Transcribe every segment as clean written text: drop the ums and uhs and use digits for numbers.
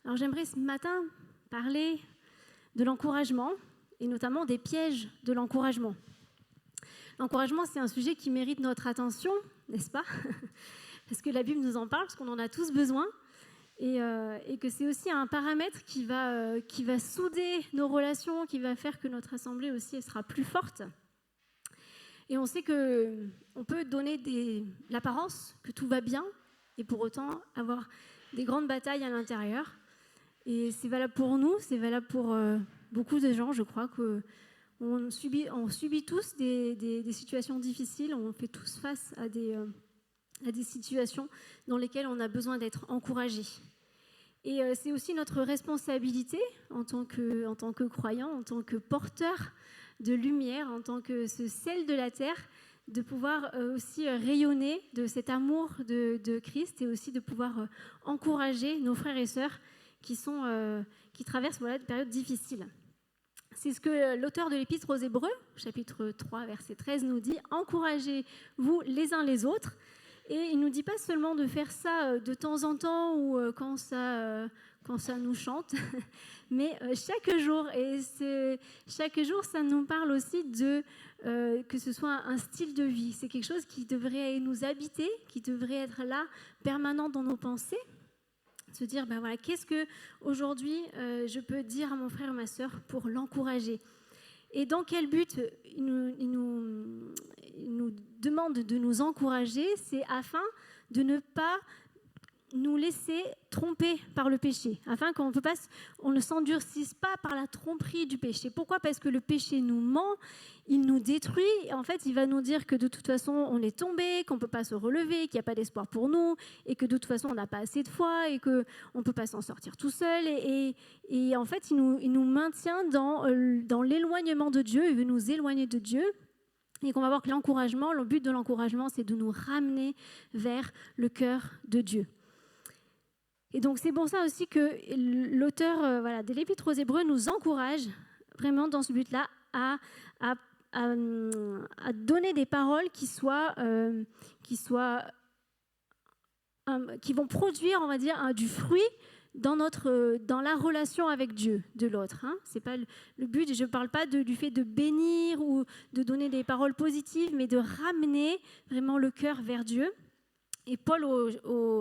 Alors j'aimerais ce matin parler de l'encouragement et notamment des pièges de l'encouragement. L'encouragement, c'est un sujet qui mérite notre attention, n'est-ce pas? Parce que la Bible nous en parle, parce qu'on en a tous besoin, et que c'est aussi un paramètre qui va souder nos relations, qui va faire que notre assemblée aussi elle sera plus forte. Et on sait qu'on peut donner l'apparence que tout va bien, et pour autant avoir des grandes batailles à l'intérieur. Et c'est valable pour nous, c'est valable pour beaucoup de gens, je crois, qu'on subit tous des situations difficiles, on fait tous face à des situations dans lesquelles on a besoin d'être encouragés. Et c'est aussi notre responsabilité en tant que croyants, en tant que porteurs de lumière, en tant que ce sel de la terre, de pouvoir aussi rayonner de cet amour de Christ et aussi de pouvoir encourager nos frères et sœurs qui traversent des périodes difficiles. C'est ce que l'auteur de l'Épître aux Hébreux, chapitre 3, verset 13, nous dit « Encouragez-vous les uns les autres ». Et il ne nous dit pas seulement de faire ça de temps en temps ou quand ça nous chante, mais chaque jour. Et chaque jour, ça nous parle aussi que ce soit un style de vie. C'est quelque chose qui devrait nous habiter, qui devrait être là, permanent dans nos pensées. Se dire, ben voilà, qu'est-ce que aujourd'hui je peux dire à mon frère et ma sœur pour l'encourager. Et dans quel but il nous demande de nous encourager, c'est afin de ne pas nous laisser tromper par le péché, afin qu'on ne s'endurcisse pas par la tromperie du péché. Pourquoi ? Parce que le péché nous ment, il nous détruit. Et en fait, il va nous dire que de toute façon, on est tombé, qu'on ne peut pas se relever, qu'il n'y a pas d'espoir pour nous, et que de toute façon, on n'a pas assez de foi, et qu'on ne peut pas s'en sortir tout seul. Et en fait, il nous maintient dans l'éloignement de Dieu, il veut nous éloigner de Dieu. Et qu'on va voir que le but de l'encouragement, c'est de nous ramener vers le cœur de Dieu. Et donc, c'est pour ça aussi que l'auteur de l'Épître aux Hébreux nous encourage vraiment dans ce but-là à donner des paroles qui vont produire, on va dire, du fruit dans la relation avec Dieu de l'autre. C'est pas le but, je ne parle pas du fait de bénir ou de donner des paroles positives, mais de ramener vraiment le cœur vers Dieu. Et Paul,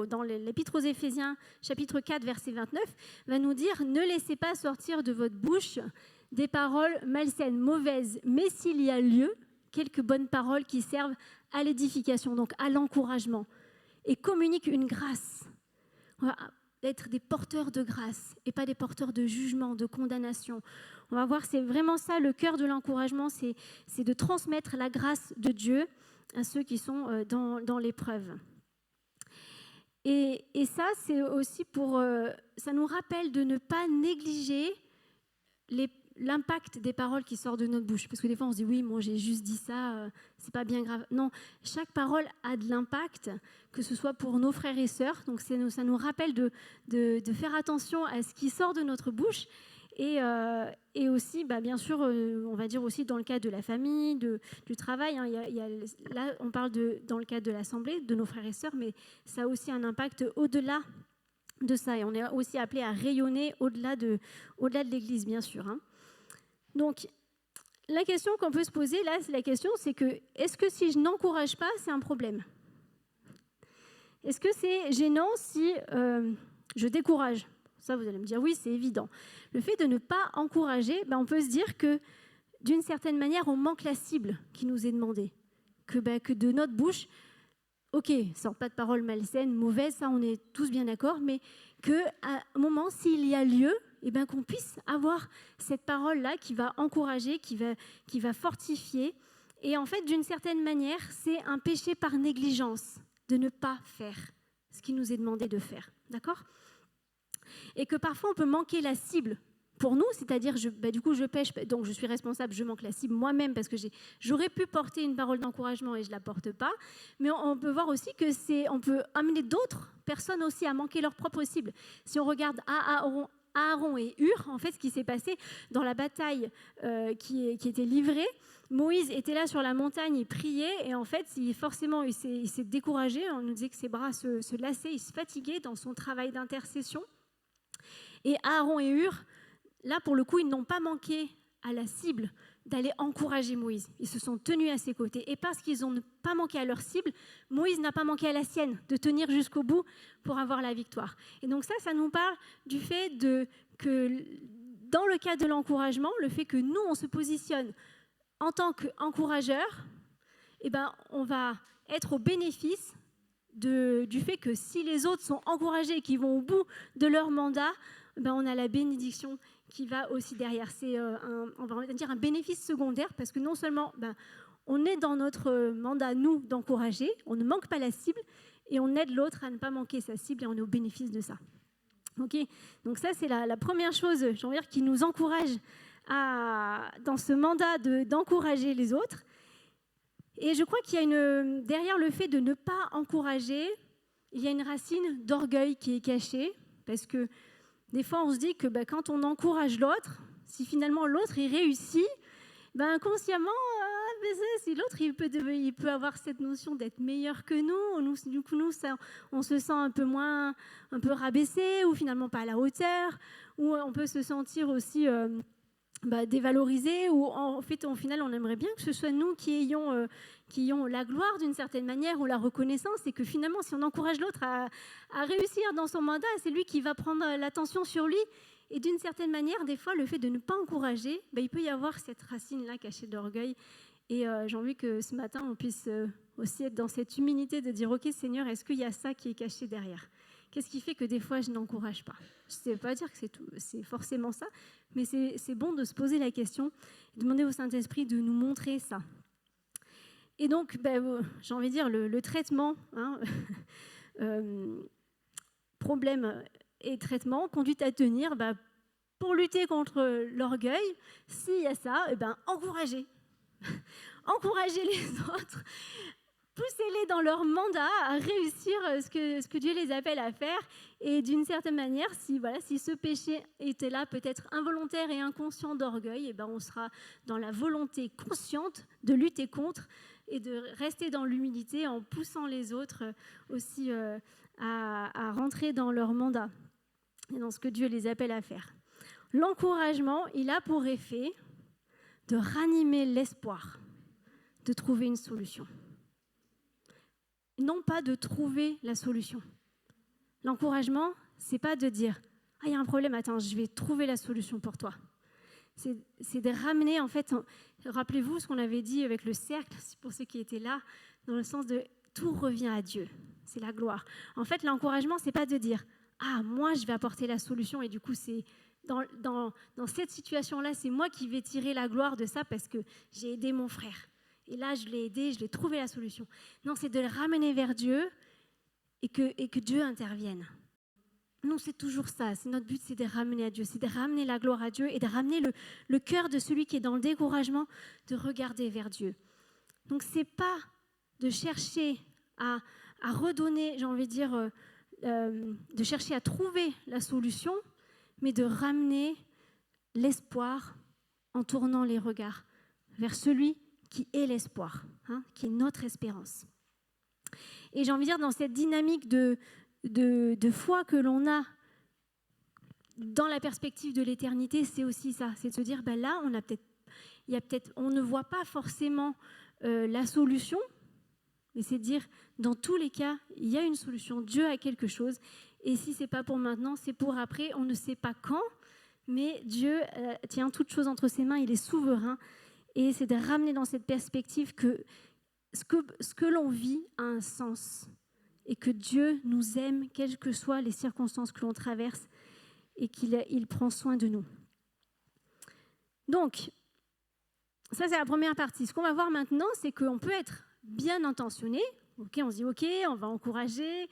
dans l'Épître aux Éphésiens, chapitre 4, verset 29, va nous dire « Ne laissez pas sortir de votre bouche des paroles malsaines, mauvaises, mais s'il y a lieu, quelques bonnes paroles qui servent à l'édification, donc à l'encouragement, et communiquent une grâce. » On va être des porteurs de grâce et pas des porteurs de jugement, de condamnation. On va voir, c'est vraiment ça, le cœur de l'encouragement, c'est de transmettre la grâce de Dieu à ceux qui sont dans l'épreuve. Et ça, c'est aussi ça nous rappelle de ne pas négliger l'impact des paroles qui sortent de notre bouche. Parce que des fois, on se dit, oui, moi, j'ai juste dit ça, c'est pas bien grave. Non, chaque parole a de l'impact, que ce soit pour nos frères et sœurs. Donc, ça nous rappelle de faire attention à ce qui sort de notre bouche. Et aussi, bien sûr, on va dire aussi dans le cadre de la famille, du travail. Là, on parle dans le cadre de l'Assemblée, de nos frères et sœurs, mais ça a aussi un impact au-delà de ça. Et on est aussi appelé à rayonner au-delà de l'Église, bien sûr. Donc, la question qu'on peut se poser, là, c'est que, est-ce que si je n'encourage pas, c'est un problème ? Est-ce que c'est gênant si je décourage ? Ça, vous allez me dire, oui, c'est évident. Le fait de ne pas encourager, on peut se dire que, d'une certaine manière, on manque la cible qui nous est demandée. Que de notre bouche, ok, sort pas de paroles malsaines, mauvaises, ça, on est tous bien d'accord, mais qu'à un moment, s'il y a lieu, qu'on puisse avoir cette parole-là qui va encourager, qui va fortifier. Et en fait, d'une certaine manière, c'est un péché par négligence de ne pas faire ce qui nous est demandé de faire. D'accord ? Et que parfois, on peut manquer la cible pour nous, c'est-à-dire, du coup, je pêche, donc je suis responsable, je manque la cible moi-même parce que j'aurais pu porter une parole d'encouragement et je ne la porte pas. Mais on peut voir aussi on peut amener d'autres personnes aussi à manquer leur propre cible. Si on regarde Aaron et Hur, en fait, ce qui s'est passé dans la bataille qui était livrée, Moïse était là sur la montagne, il priait, et en fait, forcément, il s'est découragé. On nous disait que ses bras se lassaient, il se fatiguait dans son travail d'intercession. Et Aaron et Hur, là, pour le coup, ils n'ont pas manqué à la cible d'aller encourager Moïse. Ils se sont tenus à ses côtés. Et parce qu'ils n'ont pas manqué à leur cible, Moïse n'a pas manqué à la sienne, de tenir jusqu'au bout pour avoir la victoire. Et donc ça nous parle du fait que dans le cadre de l'encouragement, le fait que nous, on se positionne en tant qu'encourageur, eh ben, on va être au bénéfice du fait que si les autres sont encouragés et qu'ils vont au bout de leur mandat, ben, on a la bénédiction qui va aussi derrière. C'est on va dire un bénéfice secondaire parce que non seulement on est dans notre mandat, nous, d'encourager, on ne manque pas la cible et on aide l'autre à ne pas manquer sa cible et on est au bénéfice de ça. Okay, donc ça, c'est la première chose, j'ai envie de dire, qui nous encourage dans ce mandat d'encourager les autres. Et je crois qu'il y a derrière le fait de ne pas encourager, il y a une racine d'orgueil qui est cachée, parce que des fois, on se dit que quand on encourage l'autre, si finalement l'autre il réussit, inconsciemment, si l'autre il peut avoir cette notion d'être meilleur que nous, du coup nous on se sent un peu rabaissé ou finalement pas à la hauteur, ou on peut se sentir aussi dévalorisé, ou au final on aimerait bien que ce soit nous qui ayons la gloire d'une certaine manière ou la reconnaissance, et que finalement si on encourage l'autre à réussir dans son mandat, c'est lui qui va prendre l'attention sur lui. Et d'une certaine manière, des fois, le fait de ne pas encourager, il peut y avoir cette racine-là cachée d'orgueil. Et j'ai envie que ce matin, on puisse aussi être dans cette humilité de dire « Ok, Seigneur, est-ce qu'il y a ça qui est caché derrière ? Qu'est-ce qui fait que des fois, je n'encourage pas ?» Je ne sais pas dire que c'est forcément ça, mais c'est bon de se poser la question, de demander au Saint-Esprit de nous montrer ça. Et donc, j'ai envie de dire, le traitement, problème et traitement, conduite à tenir, pour lutter contre l'orgueil, s'il y a ça, encourager. Encourager les autres, poussez-les dans leur mandat à réussir ce que Dieu les appelle à faire. Et d'une certaine manière, si ce péché était là, peut-être involontaire et inconscient d'orgueil, on sera dans la volonté consciente de lutter contre et de rester dans l'humilité en poussant les autres aussi à rentrer dans leur mandat et dans ce que Dieu les appelle à faire. L'encouragement, il a pour effet de ranimer l'espoir, de trouver une solution. Non pas de trouver la solution. L'encouragement, c'est pas de dire « Ah, il y a un problème, attends, je vais trouver la solution pour toi ». C'est de ramener, en fait, rappelez-vous ce qu'on avait dit avec le cercle, pour ceux qui étaient là, dans le sens de tout revient à Dieu, c'est la gloire. En fait, l'encouragement, c'est pas de dire « Ah, moi, je vais apporter la solution et du coup, c'est dans cette situation-là, c'est moi qui vais tirer la gloire de ça parce que j'ai aidé mon frère. Et là, je l'ai aidé, je l'ai trouvé la solution. » Non, c'est de le ramener vers Dieu et que Dieu intervienne. Non, c'est toujours ça. Notre but, c'est de ramener à Dieu, c'est de ramener la gloire à Dieu et de ramener le cœur de celui qui est dans le découragement, de regarder vers Dieu. Donc, c'est pas de chercher à redonner, j'ai envie de dire, de chercher à trouver la solution, mais de ramener l'espoir en tournant les regards vers celui qui est l'espoir, qui est notre espérance. Et j'ai envie de dire, dans cette dynamique de foi que l'on a dans la perspective de l'éternité, c'est aussi ça, c'est de se dire, là, on ne voit pas forcément la solution, mais c'est de dire, dans tous les cas, il y a une solution, Dieu a quelque chose, et si ce n'est pas pour maintenant, c'est pour après, on ne sait pas quand, mais Dieu tient toutes choses entre ses mains, il est souverain, et c'est de ramener dans cette perspective que ce que l'on vit a un sens, et que Dieu nous aime, quelles que soient les circonstances que l'on traverse, et qu'il prend soin de nous. Donc, ça c'est la première partie. Ce qu'on va voir maintenant, c'est qu'on peut être bien intentionné. On se dit, ok, on va encourager.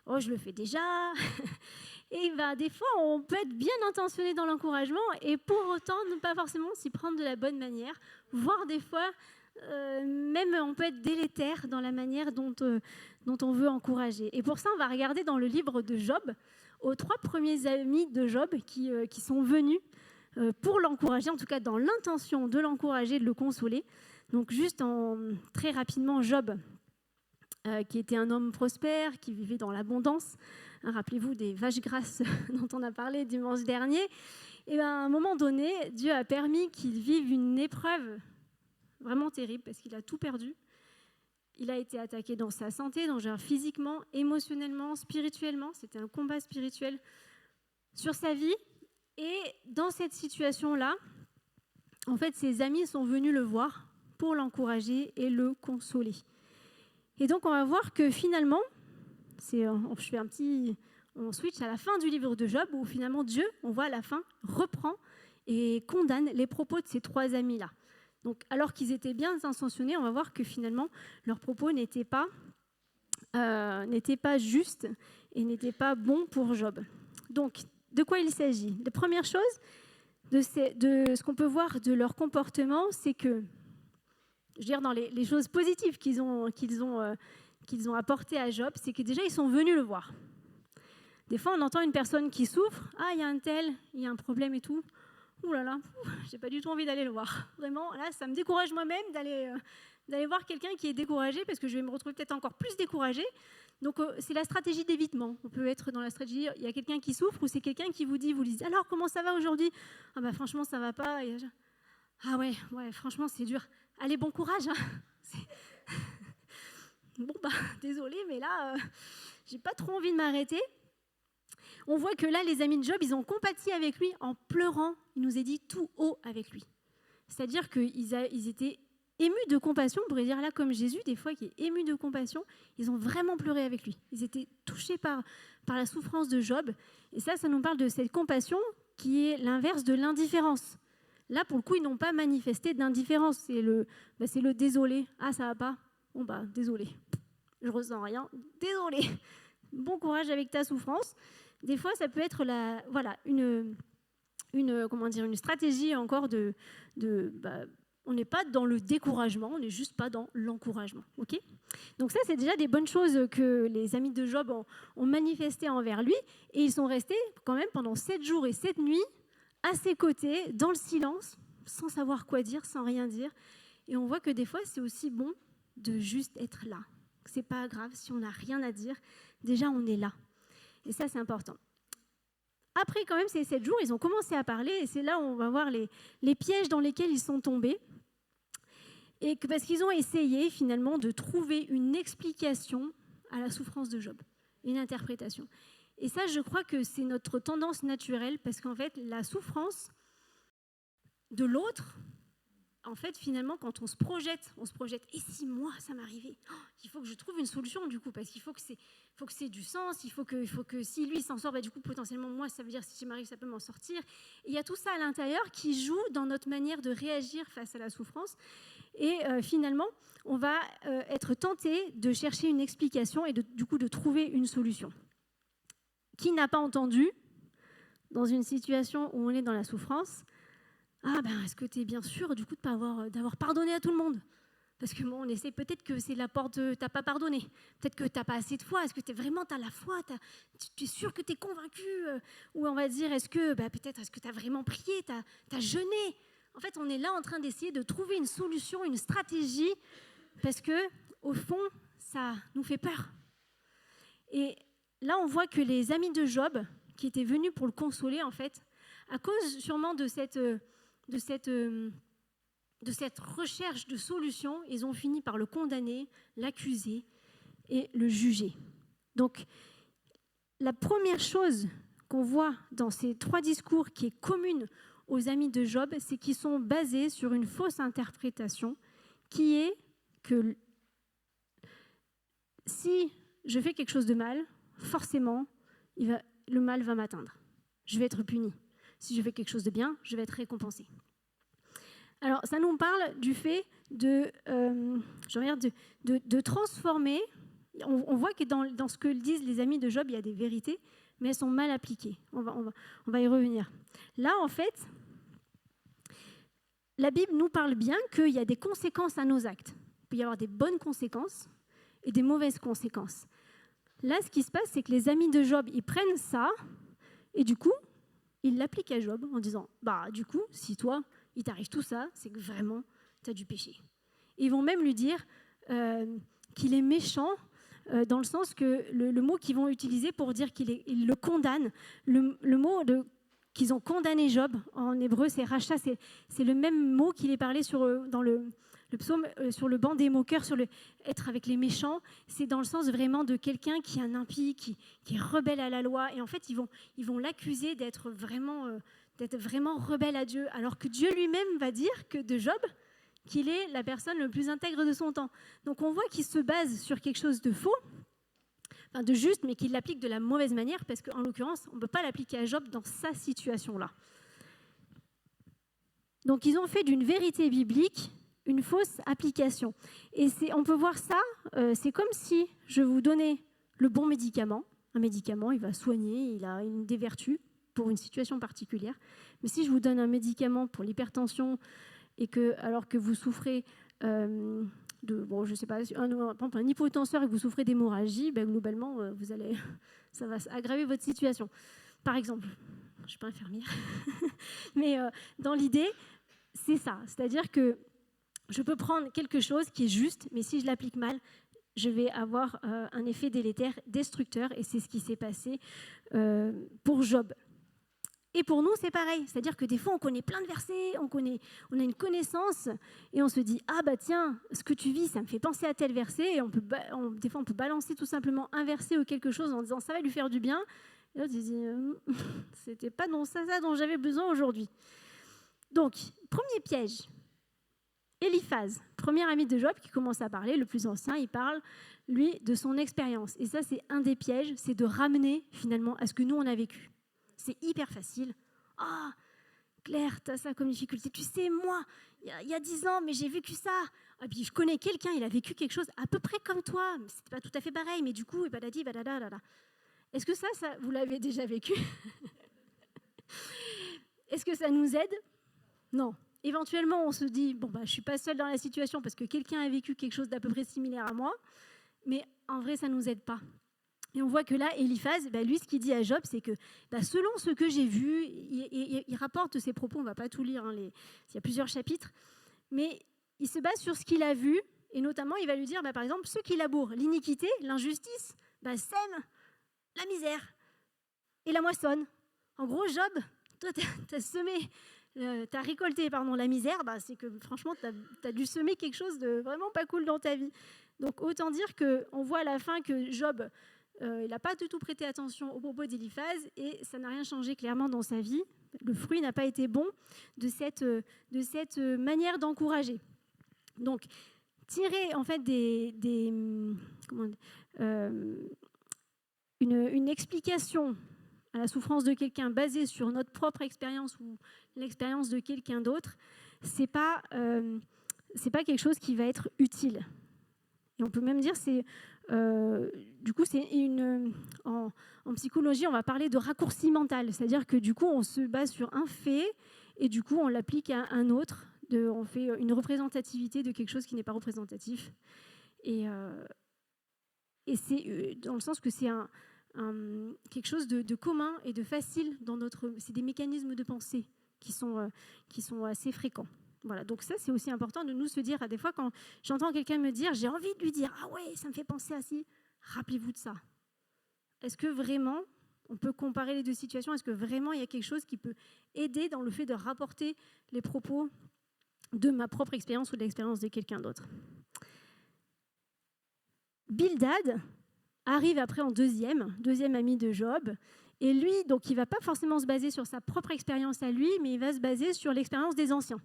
Oh, je le fais déjà. Et des fois, on peut être bien intentionné dans l'encouragement et pour autant ne pas forcément s'y prendre de la bonne manière, voire des fois, même on peut être délétère dans la manière dont on veut encourager. Et pour ça, on va regarder dans le livre de Job, aux 3 premiers amis de Job qui sont venus pour l'encourager, en tout cas dans l'intention de l'encourager, de le consoler. Donc juste très rapidement, Job qui était un homme prospère, qui vivait dans l'abondance. Rappelez-vous des vaches grasses dont on a parlé dimanche dernier. Et bien, à un moment donné, Dieu a permis qu'il vive une épreuve vraiment terrible parce qu'il a tout perdu. Il a été attaqué dans sa santé, donc physiquement, émotionnellement, spirituellement. C'était un combat spirituel sur sa vie. Et dans cette situation-là, en fait, ses amis sont venus le voir pour l'encourager et le consoler. Et donc, on va voir que finalement, on switch à la fin du livre de Job, où finalement Dieu, on voit à la fin, reprend et condamne les propos de ces 3 amis-là. Donc, alors qu'ils étaient bien intentionnés, on va voir que finalement, leurs propos n'étaient pas justes et n'étaient pas bons pour Job. Donc, de quoi il s'agit ? La première chose, de ce qu'on peut voir de leur comportement, c'est que, je veux dire, dans les choses positives qu'ils ont apportées à Job, c'est que déjà, ils sont venus le voir. Des fois, on entend une personne qui souffre, « Ah, il y a un tel, il y a un problème et tout. » Ouh là là, j'ai pas du tout envie d'aller le voir. Vraiment, là, ça me décourage moi-même d'aller voir quelqu'un qui est découragé, parce que je vais me retrouver peut-être encore plus découragée. Donc, c'est la stratégie d'évitement. On peut être dans la stratégie, il y a quelqu'un qui souffre, ou c'est quelqu'un qui vous dit, alors, comment ça va aujourd'hui ? Ah bah franchement, ça va pas. Ah ouais, franchement, c'est dur. Allez, bon courage. Hein. Bon bah, désolée, mais là, j'ai pas trop envie de m'arrêter. On voit que là, les amis de Job, ils ont compati avec lui en pleurant. Il nous est dit tout haut avec lui. C'est-à-dire qu'ils étaient émus de compassion, on pourrait dire là comme Jésus, des fois qui est ému de compassion, ils ont vraiment pleuré avec lui. Ils étaient touchés par la souffrance de Job. Et ça nous parle de cette compassion qui est l'inverse de l'indifférence. Là, pour le coup, ils n'ont pas manifesté d'indifférence. C'est le désolé. Ah, ça va pas ? Bon bah, désolé. Je ressens rien. Désolé. Bon courage avec ta souffrance. Des fois, ça peut être une stratégie encore on n'est pas dans le découragement, on n'est juste pas dans l'encouragement. Okay ? Donc ça, c'est déjà des bonnes choses que les amis de Job ont manifestées envers lui, et ils sont restés quand même pendant 7 jours et 7 nuits à ses côtés, dans le silence, sans savoir quoi dire, sans rien dire. Et on voit que des fois, c'est aussi bon de juste être là. C'est pas grave si on n'a rien à dire. Déjà, on est là. Et ça, c'est important. Après, quand même, ces 7 jours, ils ont commencé à parler, et c'est là où on va voir les pièges dans lesquels ils sont tombés. Et parce qu'ils ont essayé, finalement, de trouver une explication à la souffrance de Job, une interprétation. Et ça, je crois que c'est notre tendance naturelle, parce qu'en fait, la souffrance de l'autre, en fait, finalement, quand on se projette, et si moi, ça m'arrivait, il faut que je trouve une solution, du coup, parce qu'il faut que c'est du sens, il faut que si lui s'en sort, du coup, potentiellement, moi, ça veut dire, si je m'arrive, ça peut m'en sortir. Et il y a tout ça à l'intérieur qui joue dans notre manière de réagir face à la souffrance. Et finalement, on va être tenté de chercher une explication et du coup, de trouver une solution. Qui n'a pas entendu, dans une situation où on est dans la souffrance, est-ce que tu es bien sûr du coup d'avoir pardonné à tout le monde ? Parce que on essaie, peut-être que c'est la porte de t'as pas pardonné. Peut-être que t'as pas assez de foi. Est-ce que t'as la foi ? Tu es sûr que tu es convaincu ? Ou on va dire, est-ce que tu as vraiment prié ? T'as jeûné ? En fait, on est là en train d'essayer de trouver une solution, une stratégie, parce que au fond, ça nous fait peur. Et là, on voit que les amis de Job, qui étaient venus pour le consoler, en fait, à cause sûrement de cette recherche de solution, ils ont fini par le condamner, l'accuser et le juger. Donc, la première chose qu'on voit dans ces 3 discours qui est commune aux amis de Job, c'est qu'ils sont basés sur une fausse interprétation qui est que si je fais quelque chose de mal, forcément, le mal va m'atteindre. Je vais être puni. Si je fais quelque chose de bien, je vais être récompensé. Alors, ça nous parle du fait de transformer. On voit que dans ce que disent les amis de Job, il y a des vérités, mais elles sont mal appliquées. On va y revenir. Là, en fait, la Bible nous parle bien qu'il y a des conséquences à nos actes. Il peut y avoir des bonnes conséquences et des mauvaises conséquences. Là, ce qui se passe, c'est que les amis de Job, ils prennent ça et du coup, ils l'appliquent à Job en disant, du coup, si toi, il t'arrive tout ça, c'est que vraiment, tu as du péché. Et ils vont même lui dire qu'il est méchant dans le sens que le mot qu'ils vont utiliser pour dire qu'ils le condamnent, le mot qu'ils ont condamné Job, en hébreu c'est rachat, c'est le même mot qu'il est parlé dans le psaume, sur le banc des moqueurs, sur être avec les méchants. C'est dans le sens vraiment de quelqu'un qui est un impie, qui est rebelle à la loi. Et en fait, ils vont l'accuser d'être vraiment rebelle à Dieu, alors que Dieu lui-même va dire que de Job, qu'il est la personne le plus intègre de son temps. Donc on voit qu'il se base sur quelque chose de faux, enfin de juste, mais qu'il l'applique de la mauvaise manière, parce qu'en l'occurrence, on ne peut pas l'appliquer à Job dans sa situation-là. Donc ils ont fait d'une vérité biblique une fausse application. Et on peut voir ça, c'est comme si je vous donnais le bon médicament. Un médicament, il va soigner, il a des vertus pour une situation particulière. Mais si je vous donne un médicament pour l'hypertension, et alors que vous souffrez je sais pas, par exemple un hypotenseur et que vous souffrez d'hémorragie, globalement, ça va aggraver votre situation. Par exemple, je ne suis pas infirmière, mais dans l'idée, c'est ça. C'est-à-dire que je peux prendre quelque chose qui est juste, mais si je l'applique mal, je vais avoir un effet délétère, destructeur, et c'est ce qui s'est passé pour Job. Et pour nous, c'est pareil. C'est-à-dire que des fois, on connaît plein de versets, on a une connaissance, et on se dit « Ah bah tiens, ce que tu vis, ça me fait penser à tel verset », et des fois, on peut balancer tout simplement un verset ou quelque chose en disant « Ça va lui faire du bien », et l'autre, il dit « C'était pas ça dont j'avais besoin aujourd'hui ». Donc, premier piège, Éliphaz, premier ami de Job qui commence à parler, le plus ancien, il parle, lui, de son expérience. Et ça, c'est un des pièges, c'est de ramener finalement à ce que nous, on a vécu. C'est hyper facile. « Ah, Claire, tu as ça comme difficulté. Tu sais, moi, il y a 10 ans, mais j'ai vécu ça. Et puis, je connais quelqu'un, il a vécu quelque chose à peu près comme toi. C'était pas tout à fait pareil, mais du coup, et badadi, badada. Est-ce que ça, vous l'avez déjà vécu? Est-ce que ça nous aide? Non. Éventuellement, on se dit, je ne suis pas seule dans la situation parce que quelqu'un a vécu quelque chose d'à peu près similaire à moi, mais en vrai, ça ne nous aide pas. Et on voit que là, Éliphaz, lui, ce qu'il dit à Job, c'est que selon ce que j'ai vu, il rapporte ses propos, on ne va pas tout lire, il y a plusieurs chapitres, mais il se base sur ce qu'il a vu, et notamment, il va lui dire, par exemple, ceux qui labourent l'iniquité, l'injustice, sèment la misère et la moissonnent. En gros, Job, toi, tu as semé... tu as récolté la misère, c'est que franchement, tu as dû semer quelque chose de vraiment pas cool dans ta vie. Donc, autant dire qu'on voit à la fin que Job, il n'a pas du tout prêté attention aux propos d'Éliphaz et ça n'a rien changé clairement dans sa vie. Le fruit n'a pas été bon de cette manière d'encourager. Donc, tirer en fait une explication à la souffrance de quelqu'un basée sur notre propre expérience ou l'expérience de quelqu'un d'autre, c'est pas quelque chose qui va être utile. Et on peut même dire en psychologie, on va parler de raccourci mental, c'est-à-dire que du coup, on se base sur un fait et du coup, on l'applique à un autre. On fait une représentativité de quelque chose qui n'est pas représentatif. Et c'est dans le sens que c'est quelque chose de commun et de facile c'est des mécanismes de pensée qui sont assez fréquents. Voilà, donc ça c'est aussi important de nous se dire, des fois quand j'entends quelqu'un me dire, j'ai envie de lui dire, ah ouais, ça me fait penser à ci, rappelez-vous de ça. Est-ce que vraiment on peut comparer les deux situations? Est-ce que vraiment il y a quelque chose qui peut aider dans le fait de rapporter les propos de ma propre expérience ou de l'expérience de quelqu'un d'autre? Bildad arrive après en deuxième ami de Job, et lui, donc il ne va pas forcément se baser sur sa propre expérience à lui, mais il va se baser sur l'expérience des anciens.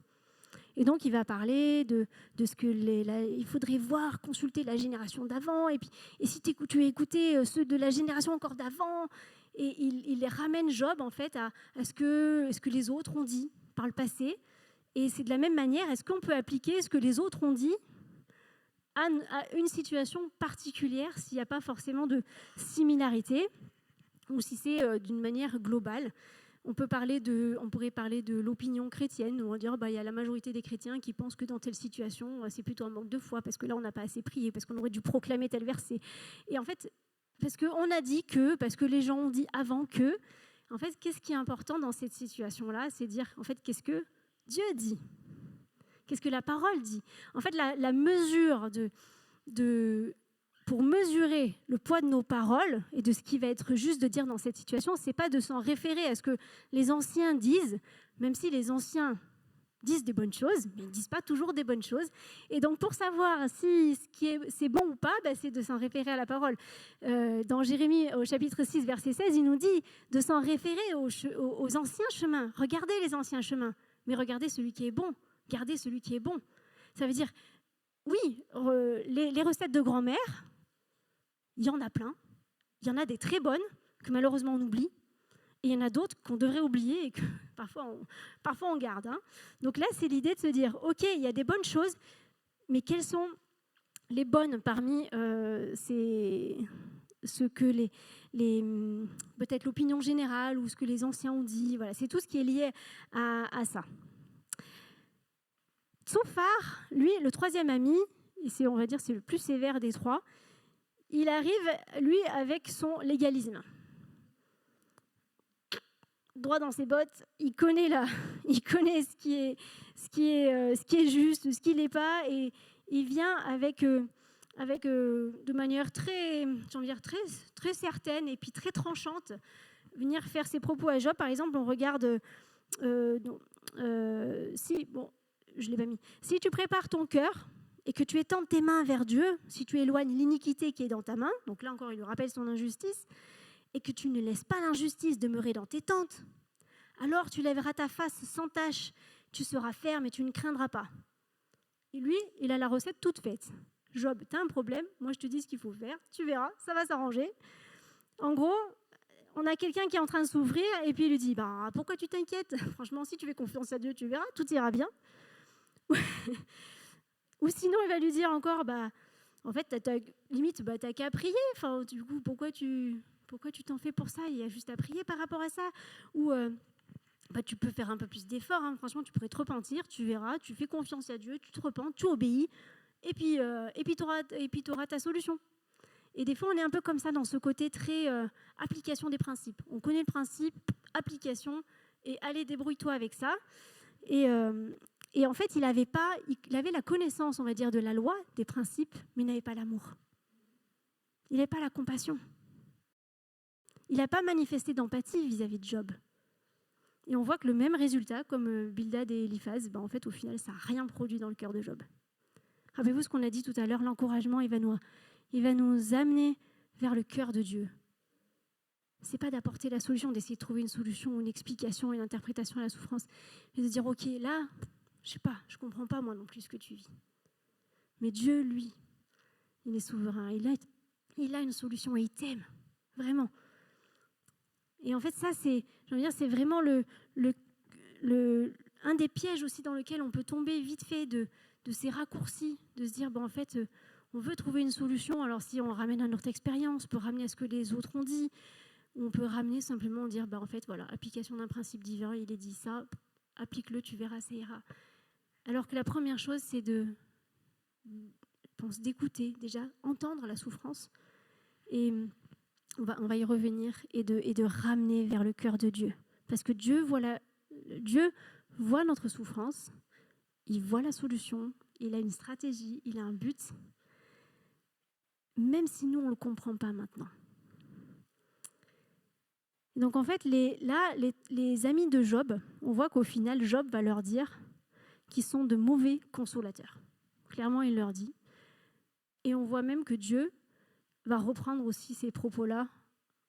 Et donc il va parler de ce que il faudrait voir, consulter la génération d'avant, et si tu écoutais ceux de la génération encore d'avant, et il les ramène Job en fait à ce que les autres ont dit par le passé, et c'est de la même manière, est-ce qu'on peut appliquer ce que les autres ont dit à une situation particulière s'il n'y a pas forcément de similarité ou si c'est d'une manière globale. On pourrait parler de l'opinion chrétienne, où on va dire il y a la majorité des chrétiens qui pensent que dans telle situation, c'est plutôt un manque de foi, parce que là, on n'a pas assez prié, parce qu'on aurait dû proclamer tel verset. Et en fait, parce qu'on a dit que, parce que les gens ont dit avant que, en fait, qu'est-ce qui est important dans cette situation-là? C'est dire, en fait, qu'est-ce que Dieu dit? Qu'est-ce que la parole dit? En fait, la mesure de pour mesurer le poids de nos paroles et de ce qui va être juste de dire dans cette situation, c'est pas de s'en référer à ce que les anciens disent, même si les anciens disent des bonnes choses, mais ils ne disent pas toujours des bonnes choses. Et donc, pour savoir si c'est bon ou pas, c'est de s'en référer à la parole. Dans Jérémie, au chapitre 6, verset 16, il nous dit de s'en référer aux anciens chemins. Regardez les anciens chemins, mais regardez celui qui est bon. Gardez celui qui est bon. Ça veut dire, oui, les recettes de grand-mère, il y en a plein. Il y en a des très bonnes que malheureusement on oublie. Et il y en a d'autres qu'on devrait oublier et que parfois on garde. Donc là, c'est l'idée de se dire, OK, il y a des bonnes choses, mais quelles sont les bonnes parmi ce que peut-être l'opinion générale ou ce que les anciens ont dit. Voilà, c'est tout ce qui est lié à ça. Tsophar, lui, le troisième ami, et on va dire c'est le plus sévère des trois, il arrive, lui, avec son légalisme. Droit dans ses bottes, il connaît ce qui est juste, ce qui l'est pas, et il vient avec de manière très certaine et puis très tranchante, venir faire ses propos à Job. Par exemple, on regarde je l'ai pas mis. Si tu prépares ton cœur et que tu étends tes mains vers Dieu, si tu éloignes l'iniquité qui est dans ta main, donc là encore il lui rappelle son injustice, et que tu ne laisses pas l'injustice demeurer dans tes tentes, alors tu lèveras ta face sans tache, tu seras ferme et tu ne craindras pas. Et lui, il a la recette toute faite. Job, tu as un problème, moi je te dis ce qu'il faut faire, tu verras, ça va s'arranger. En gros, on a quelqu'un qui est en train de s'ouvrir et puis il lui dit, pourquoi tu t'inquiètes ? Franchement, si tu fais confiance à Dieu, tu verras, tout ira bien. Ou sinon, il va lui dire encore, en fait, limite, t'as qu'à prier. Enfin, du coup, pourquoi tu t'en fais pour ça ? Il y a juste à prier par rapport à ça. Ou tu peux faire un peu plus d'efforts. Franchement, tu pourrais te repentir, tu verras, tu fais confiance à Dieu, tu te repens, tu obéis, et puis t'auras ta solution. Et des fois, on est un peu comme ça dans ce côté très application des principes. On connaît le principe, application, et allez, débrouille-toi avec ça. Et en fait, il avait la connaissance, on va dire, de la loi, des principes, mais il n'avait pas l'amour. Il n'avait pas la compassion. Il n'a pas manifesté d'empathie vis-à-vis de Job. Et on voit que le même résultat, comme Bildad et Eliphaz, en fait, au final, ça n'a rien produit dans le cœur de Job. Rappelez-vous ce qu'on a dit tout à l'heure, l'encouragement, il va nous amener vers le cœur de Dieu. Ce n'est pas d'apporter la solution, d'essayer de trouver une solution, une explication, une interprétation à la souffrance, mais de dire, OK, là, je sais pas, je comprends pas moi non plus ce que tu vis. Mais Dieu, lui, il est souverain, il a une solution et il t'aime, vraiment. Et en fait, ça, c'est vraiment un des pièges aussi dans lequel on peut tomber vite fait de ces raccourcis, de se dire, en fait, on veut trouver une solution. Alors si on ramène à notre expérience, on peut ramener à ce que les autres ont dit, ou on peut ramener simplement dire, en fait, voilà, application d'un principe divin, il est dit ça, applique-le, tu verras, ça ira. Alors que la première chose, c'est d'écouter, déjà, entendre la souffrance. Et on va y revenir, et de ramener vers le cœur de Dieu. Parce que Dieu voit notre souffrance, il voit la solution, il a une stratégie, il a un but, même si nous, on ne le comprend pas maintenant. Donc en fait, les amis de Job, on voit qu'au final, Job va leur dire qu'ils sont de mauvais consolateurs. Clairement, il leur dit. Et on voit même que Dieu va reprendre aussi ces propos-là.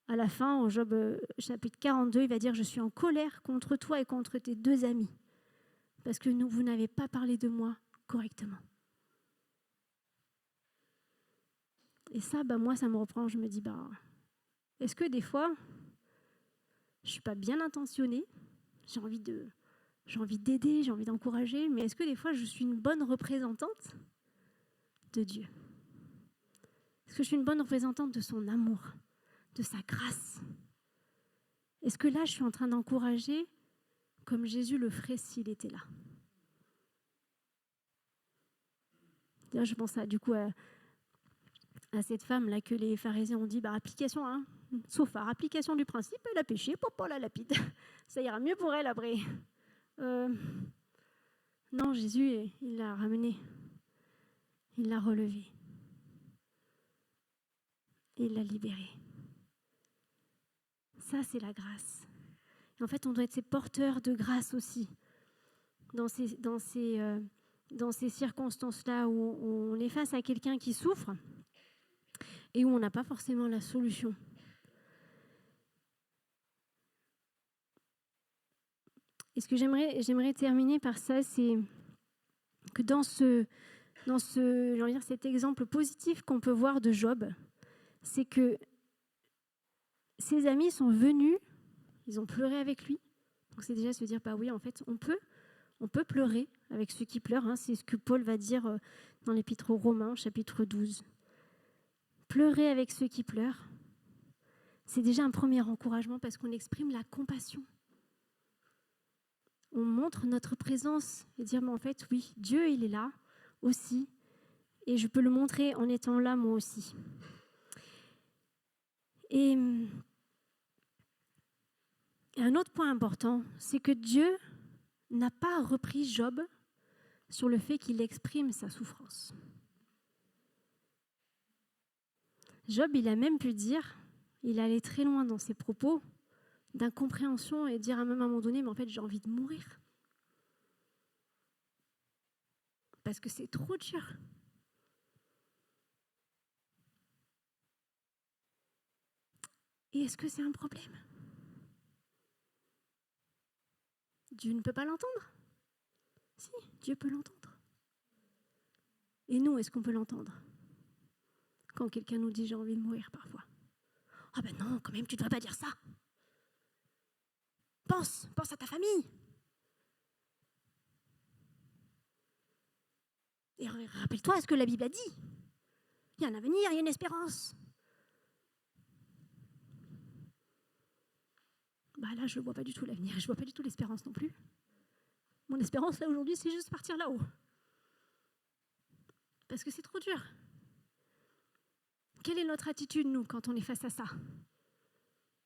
À la fin, en Job chapitre 42, il va dire « Je suis en colère contre toi et contre tes deux amis, parce que vous n'avez pas parlé de moi correctement. » Et ça, moi, ça me reprend. Je me dis, est-ce que des fois, je ne suis pas bien intentionnée, j'ai envie d'aider, j'ai envie d'encourager, mais est-ce que des fois, je suis une bonne représentante de Dieu ? Est-ce que je suis une bonne représentante de son amour, de sa grâce ? Est-ce que là, je suis en train d'encourager comme Jésus le ferait s'il était là ? Là, je pense à cette femme-là que les pharisiens ont dit, application, Tsophar, application du principe, elle a péché, pour la lapide. Ça ira mieux pour elle après. Non, Jésus, il l'a ramené. Il l'a relevé. et l'a libéré. Ça, c'est la grâce. Et en fait, on doit être ces porteurs de grâce aussi dans ces circonstances-là où on est face à quelqu'un qui souffre et où on n'a pas forcément la solution. Et ce que j'aimerais terminer par ça, c'est que dans cet exemple positif qu'on peut voir de Job, c'est que ses amis sont venus, ils ont pleuré avec lui. Donc c'est déjà se dire, bah oui, en fait, on peut pleurer avec ceux qui pleurent. Hein. C'est ce que Paul va dire dans l'Épître aux Romains, chapitre 12. Pleurer avec ceux qui pleurent, c'est déjà un premier encouragement parce qu'on exprime la compassion. On montre notre présence et dire, mais en fait, oui, Dieu, il est là aussi. Et je peux le montrer en étant là, moi aussi. Et un autre point important, c'est que Dieu n'a pas repris Job sur le fait qu'il exprime sa souffrance. Job, il a même pu dire, il allait très loin dans ses propos, d'incompréhension et dire à même à un moment donné, mais en fait, j'ai envie de mourir. Parce que c'est trop dur. Et est-ce que c'est un problème ? Dieu ne peut pas l'entendre ? Si, Dieu peut l'entendre. Et nous, est-ce qu'on peut l'entendre ? Quand quelqu'un nous dit j'ai envie de mourir parfois. Ah ben non, quand même, tu ne devrais pas dire ça. Pense à ta famille. Et rappelle-toi ce que la Bible a dit. Il y a un avenir, il y a une espérance. Bah là, je ne vois pas du tout l'avenir, je ne vois pas du tout l'espérance non plus. Mon espérance, là, aujourd'hui, c'est juste partir là-haut. Parce que c'est trop dur. Quelle est notre attitude, nous, quand on est face à ça ?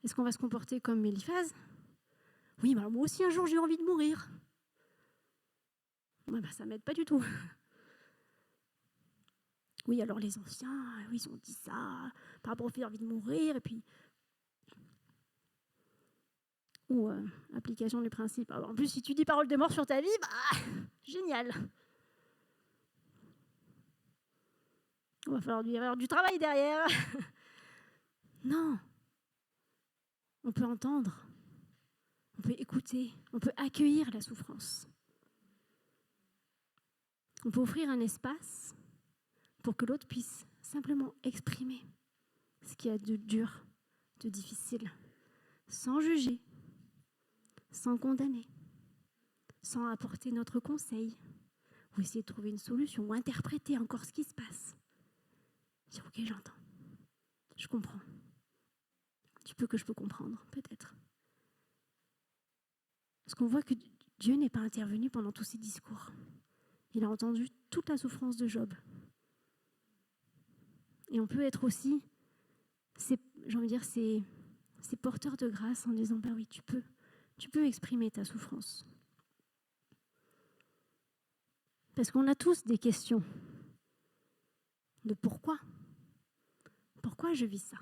Est-ce qu'on va se comporter comme Éliphaz ? Oui, mais alors moi aussi, un jour, j'ai eu envie de mourir. Ouais, bah, ça ne m'aide pas du tout. Oui, alors les anciens, oui, ils ont dit ça par rapport au fait d'envie de mourir, et puis... Ou application du principe. Alors, en plus, si tu dis parole de mort sur ta vie, bah, génial. Il va falloir y avoir du travail derrière. Non. On peut entendre, on peut écouter, on peut accueillir la souffrance. On peut offrir un espace pour que l'autre puisse simplement exprimer ce qu'il y a de dur, de difficile, sans juger, sans condamner, sans apporter notre conseil, ou essayer de trouver une solution, ou interpréter encore ce qui se passe. Dire, ok, j'entends, je comprends. Du peu que je peux comprendre, peut-être. Parce qu'on voit que Dieu n'est pas intervenu pendant tous ces discours. Il a entendu toute la souffrance de Job. Et on peut être aussi, j'ai envie de dire, ces porteurs de grâce en disant, bah oui, tu peux exprimer ta souffrance. Parce qu'on a tous des questions de pourquoi. Pourquoi je vis ça ?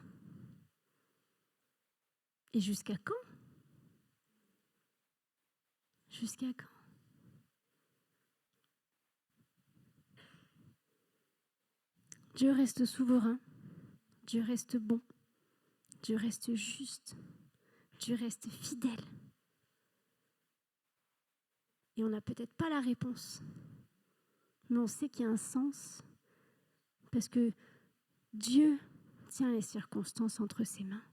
Et jusqu'à quand ? Jusqu'à quand ? Dieu reste souverain, Dieu reste bon, Dieu reste juste, Dieu reste fidèle. Et on n'a peut-être pas la réponse, mais on sait qu'il y a un sens, parce que Dieu tient les circonstances entre ses mains,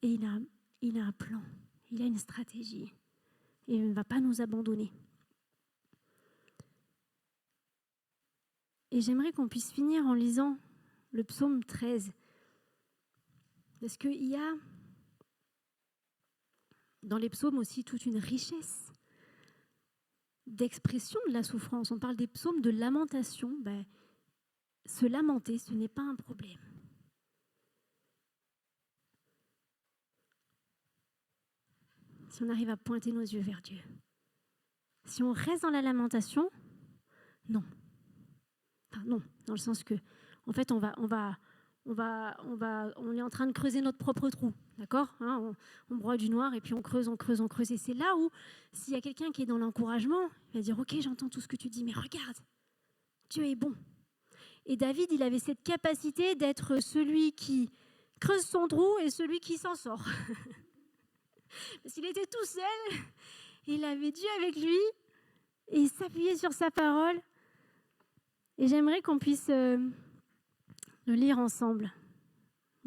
et il a un plan, il a une stratégie, et il ne va pas nous abandonner. Et j'aimerais qu'on puisse finir en lisant le psaume 13. Parce qu'il y a dans les psaumes aussi toute une richesse d'expression de la souffrance. On parle des psaumes de lamentation. Se lamenter, ce n'est pas un problème. Si on arrive à pointer nos yeux vers Dieu. Si on reste dans la lamentation, non. Enfin, non, dans le sens que, en fait, on va on est en train de creuser notre propre trou, d'accord, hein, on broie du noir et puis on creuse. Et c'est là où, s'il y a quelqu'un qui est dans l'encouragement, il va dire « Ok, j'entends tout ce que tu dis, mais regarde, Dieu est bon. » Et David, il avait cette capacité d'être celui qui creuse son trou et celui qui s'en sort. Parce qu'il était tout seul, il avait Dieu avec lui, et il s'appuyait sur sa parole. Et j'aimerais qu'on puisse le lire ensemble.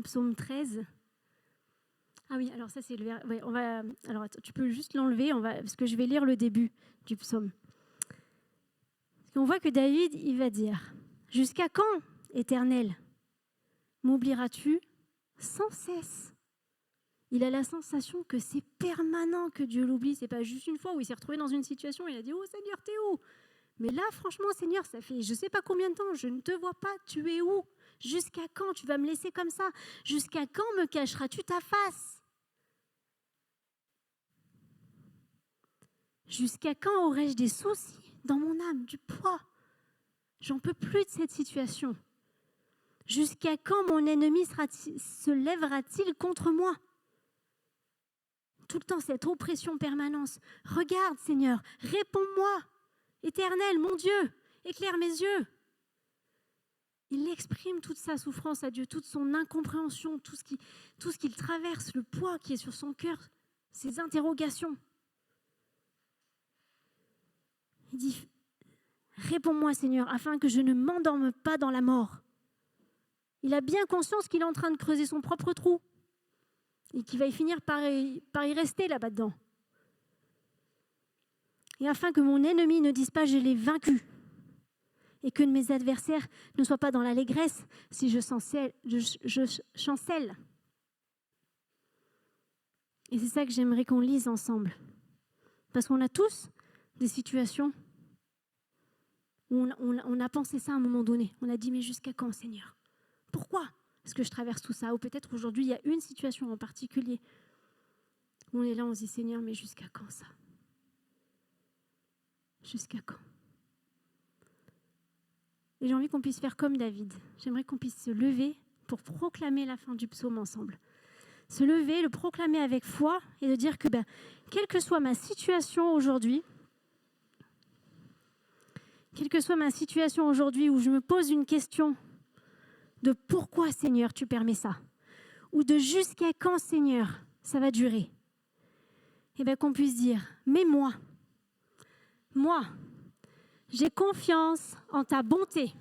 Psaume 13. Ah oui, alors ça c'est le vers. Ouais, alors attends, tu peux juste l'enlever, parce que je vais lire le début du psaume. On voit que David, il va dire « Jusqu'à quand, Éternel, m'oublieras-tu sans cesse ?» Il a la sensation que c'est permanent que Dieu l'oublie. C'est pas juste une fois où il s'est retrouvé dans une situation et il a dit « Oh Seigneur, t'es où ?» Mais là, franchement, Seigneur, ça fait je ne sais pas combien de temps, je ne te vois pas, tu es où? Jusqu'à quand tu vas me laisser comme ça? Jusqu'à quand me cacheras-tu ta face? Jusqu'à quand aurai-je des soucis dans mon âme, du poids? J'en peux plus de cette situation. Jusqu'à quand mon ennemi se lèvera-t-il contre moi? Tout le temps, cette oppression permanente. Regarde, Seigneur, réponds-moi. Éternel, mon Dieu, éclaire mes yeux. Il exprime toute sa souffrance à Dieu, toute son incompréhension, tout ce qu'il traverse, le poids qui est sur son cœur, ses interrogations. Il dit, réponds-moi Seigneur, afin que je ne m'endorme pas dans la mort. Il a bien conscience qu'il est en train de creuser son propre trou et qu'il va y finir par y rester là-bas dedans. Et afin que mon ennemi ne dise pas je l'ai vaincu et que mes adversaires ne soient pas dans l'allégresse si je chancelle. Et c'est ça que j'aimerais qu'on lise ensemble. Parce qu'on a tous des situations où on a pensé ça à un moment donné. On a dit, mais jusqu'à quand, Seigneur? Pourquoi est-ce que je traverse tout ça? Ou peut-être aujourd'hui, il y a une situation en particulier où on est là, on se dit, Seigneur, mais jusqu'à quand ça? Jusqu'à quand? Et j'ai envie qu'on puisse faire comme David. J'aimerais qu'on puisse se lever pour proclamer la fin du psaume ensemble. Se lever, le proclamer avec foi et de dire que quelle que soit ma situation aujourd'hui, où je me pose une question de pourquoi Seigneur tu permets ça, ou de jusqu'à quand Seigneur ça va durer, et qu'on puisse dire, mais moi, j'ai confiance en ta bonté.